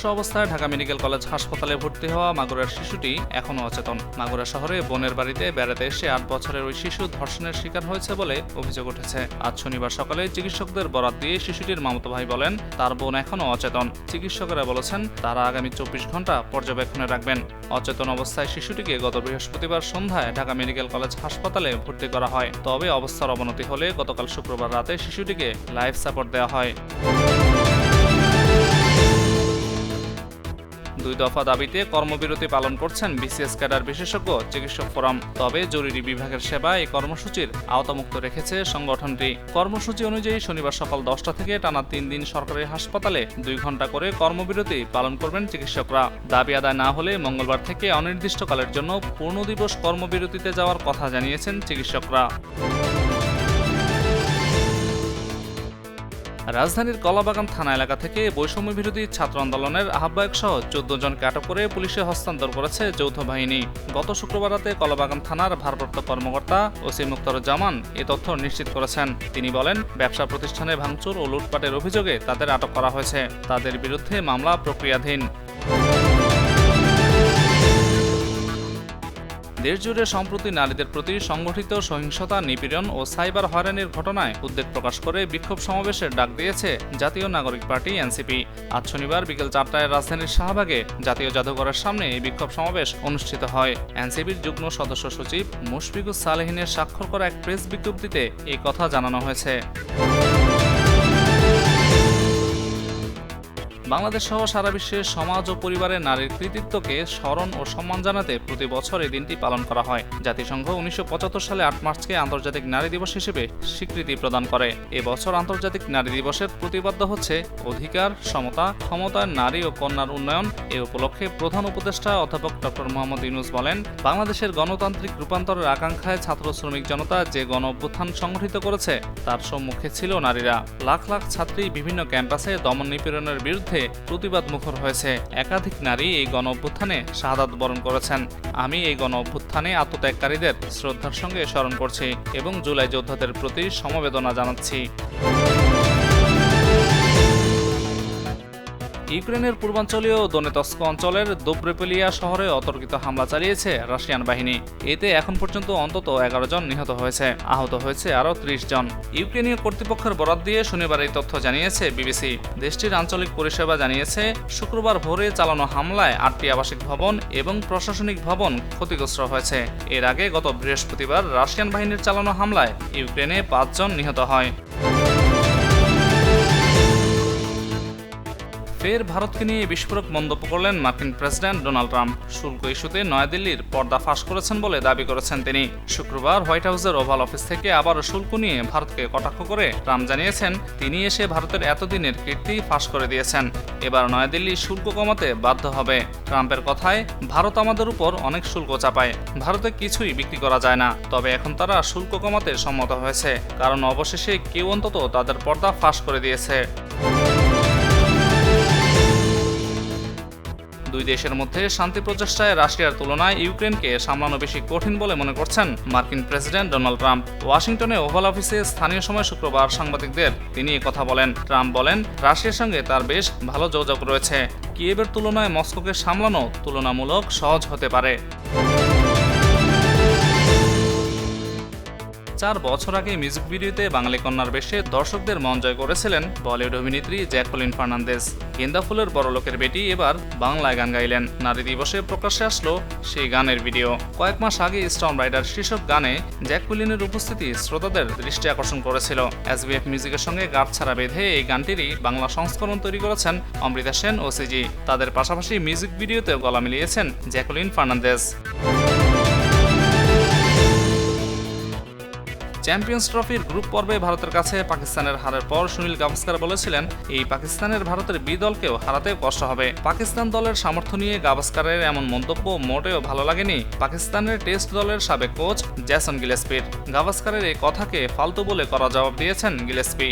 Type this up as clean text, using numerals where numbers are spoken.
মুমূর্ষু অবস্থায় Dhaka medical college হাসপাতালে ভর্তি হওয়া মাগুরার শিশুটি এখনও অচেতন। মাগুরা শহরে বোনের বাড়িতে বেড়াতে এসে ৮ বছরের ওই শিশু ধর্ষণের শিকার হয়েছে বলে অভিযোগ উঠেছে। আজ শনিবার সকালে চিকিৎসকদের বরাত দিয়ে শিশুটির মামাতো ভাই বলেন, তার বোন এখনও অচেতন। চিকিৎসকেরা বলেছেন, তারা আগামী ২৪ ঘন্টা পর্যবেক্ষণে রাখবেন। অচেতন অবস্থায় শিশুটিকে গত বৃহস্পতিবার সন্ধ্যায় ঢাকা মেডিকেল কলেজ হাসপাতালে ভর্তি করা হয়। তবে অবস্থার অবনতি হলে গতকাল শুক্রবার রাতে শিশুটিকে লাইফ সাপোর্ট দেওয়া হয়। ২ দফা দাবিতে কর্মবিরতি পালন করছেন বিসিএস ক্যাডার বিশেষজ্ঞ চিকিৎসক ফোরাম। তবে জরুরি বিভাগের সেবা এই কর্মসূচির আওতামুক্ত রেখেছে সংগঠনটি। কর্মসূচি অনুযায়ী শনিবার সকাল ১০টা থেকে টানা ৩ দিন সরকারি হাসপাতালে ২ ঘন্টা করে কর্মবিরতি পালন করবেন চিকিৎসকরা। দাবি আদায় না হলে মঙ্গলবার থেকে অনির্দিষ্টকালের জন্য পূর্ণ দিবস কর্মবিরতিতে যাওয়ার কথা জানিয়েছেন চিকিৎসকরা। রাজধানীর কলাবাগান থানা এলাকা থেকে বৈষম্য বিরোধী ছাত্র আন্দোলনের আহ্বায়ক সহ ১৪ জনকে আটক করে পুলিশে হস্তান্তর করেছে যৌথ বাহিনী। গত শুক্রবার রাতে কলাবাগান থানার ভারপ্রাপ্ত কর্মকর্তা ওসি মুক্তারুজ্জামান এ তথ্য নিশ্চিত করেছেন। তিনি বলেন, ব্যবসা প্রতিষ্ঠানে ভাঙচুর ও লুটপাটের অভিযোগে তাদের আটক করা হয়েছে। তাদের বিরুদ্ধে মামলা প্রক্রিয়াধীন। দেশজুড়ে সম্প্রতি নারীদের প্রতি সংগঠিত সহিংসতা, নিপীড়ন ও সাইবার হয়রানির ঘটনায় উদ্বেগ প্রকাশ করে বিক্ষোভ সমাবেশের ডাক দিয়েছে জাতীয় নাগরিক পার্টি এনসিপি। আজ শনিবার বিকেল ৪টায় রাজধানীর শাহবাগে জাতীয় জাদুঘরের সামনে এই বিক্ষোভ সমাবেশ অনুষ্ঠিত হয়। এনসিপির যুগ্ম সদস্য সচিব মুশফিকুস সালেহিনের স্বাক্ষর করা এক প্রেস বিজ্ঞপ্তিতে এই কথা জানানো হয়েছে। বাংলাদেশ সহ সারা বিশ্বের সমাজ ও পরিবারে নারীর কৃতিত্বকে স্মরণ ও সম্মান জানাতে প্রতি বছর এই দিনটি পালন করা হয়। জাতিসংঘ ১৯৭৫ সালে ৮ মার্চকে আন্তর্জাতিক নারী দিবস হিসেবে স্বীকৃতি প্রদান করে। এবছর আন্তর্জাতিক নারী দিবসের প্রতিপাদ্য হচ্ছে অধিকার, সমতা, ক্ষমতায়ন, নারী ও কন্যার উন্নয়ন। এ উপলক্ষে প্রধান উপদেষ্টা অধ্যাপক ডক্টর মোহাম্মদ ইউনূস বলেন, বাংলাদেশের গণতান্ত্রিক রূপান্তরের আকাঙ্ক্ষায় ছাত্র শ্রমিক জনতা যে গণ অভ্যুত্থান সংগঠিত করেছে তার সম্মুখে ছিল নারীরা। লাখ লাখ ছাত্রী বিভিন্ন ক্যাম্পাসে দমন নিপীড়নের বিরুদ্ধে প্রতিবাদ মুখর হয়েছে। একাধিক নারী এই গণ অভ্যুত্থানে শাহাদাত বরণ করেছেন। আমি এই গণ অভ্যুত্থানে আত্মত্যাগকারীদের শ্রদ্ধার সঙ্গে স্মরণ করছি এবং জুলাই যোদ্ধাদের প্রতি সমবেদনা জানাচ্ছি। ইউক্রেনের পূর্বাঞ্চলীয় দোনেতস্ক অঞ্চলের দোব্রেপেলিয়া শহরে অতর্কিত হামলা চালিয়েছে রাশিয়ান বাহিনী। এতে এখন পর্যন্ত অন্তত ১১ জন নিহত হয়েছে, আহত হয়েছে আরও ৩০ জন। ইউক্রেনীয় কর্তৃপক্ষের বরাত দিয়ে শনিবার এই তথ্য জানিয়েছে বিবিসি। দেশটির আঞ্চলিক পরিষেবা জানিয়েছে, শুক্রবার ভোরে চালানো হামলায় ৮টি আবাসিক ভবন এবং প্রশাসনিক ভবন ক্ষতিগ্রস্ত হয়েছে। এর আগে গত বৃহস্পতিবার রাশিয়ান বাহিনীর চালানো হামলায় ইউক্রেনে ৫ জন নিহত হয়। ফের ভারতকে নিয়ে বিস্ফোরক মন্তব্য করলেন মার্কিন প্রেসিডেন্ট ডোনাল্ড ট্রাম্প। শুল্ক ইস্যুতে নয়াদিল্লির পর্দা ফাঁস করেছেন বলে দাবি করেছেন তিনি। শুক্রবার হোয়াইট হাউসের ওভাল অফিস থেকে আবারও শুল্ক নিয়ে ভারতকে কটাক্ষ করে ট্রাম্প জানিয়েছেন, তিনি এসে ভারতের এতদিনের কীর্তি ফাঁস করে দিয়েছেন। এবার নয়াদিল্লি শুল্ক কমাতে বাধ্য হবে। ট্রাম্পের কথায়, ভারত আমাদের উপর অনেক শুল্ক চাপায়, ভারতে কিছুই বিক্রি করা যায় না। তবে এখন তারা শুল্ক কমাতে সম্মত হয়েছে, কারণ অবশেষে কেউ অন্তত তাদের পর্দা ফাঁস করে দিয়েছে। দুই দেশের মধ্যে শান্তি প্রচেষ্টায় রাশিয়ার তুলনায় ইউক্রেনকে সামলানো বেশি কঠিন বলে মনে করছেন মার্কিন প্রেসিডেন্ট ডোনাল্ড ট্রাম্প। ওয়াশিংটনে ওভাল অফিসে স্থানীয় সময় শুক্রবার সাংবাদিকদের তিনি কথা বলেন। ট্রাম্প বলেন, রাশিয়ার সঙ্গে তার বেশ ভালো যোগাযোগ রয়েছে। কিয়েভের তুলনায় মস্কোকে সামলানো তুলনামূলক সহজ হতে পারে। ৪ বছর আগে মিউজিক ভিডিওতে বাঙালি কন্যার বেশে দর্শকদের মন জয় করেছিলেন বলিউড অভিনেত্রী জ্যাকুলিন ফার্নান্দেজ। গেন্দা ফুলের বড়লোকের বেটি এবার বাংলায় গান গাইলেন। নারী দিবসে প্রকাশ্যে আসলো সেই গানের ভিডিও। কয়েক মাস আগে স্টর্ম রাইডার শীর্ষক গানে জ্যাকুলিনের উপস্থিতি শ্রোতাদের দৃষ্টি আকর্ষণ করেছিল। এসবিএফ মিউজিকের সঙ্গে গাঁটছড়া বেঁধে এই গানটিরই বাংলা সংস্করণ তৈরি করেছেন অমৃতা সেন ও সিজি। তাদের পাশাপাশি মিউজিক ভিডিওতেও গলা মিলিয়েছেন জ্যাকুলিন ফার্নান্দেজ। চ্যাম্পিয়ন্স ট্রফির গ্রুপ পর্বে ভারতের কাছে পাকিস্তানের হারের পর সুনীল গাভাস্কার বলেছিলেন, এই পাকিস্তানের ভারতের বি দলকেও হারাতে কষ্ট হবে। পাকিস্তান দলের সামর্থ্য নিয়ে গাভাস্কারের এমন মন্তব্য মোটেও ভালো লাগেনি পাকিস্তানের টেস্ট দলের সাবেক কোচ জেসন গিলেস্পির। গাভাস্কারের এই কথাকে ফালতু বলে করা জবাব দিয়েছেন গিলেস্পি।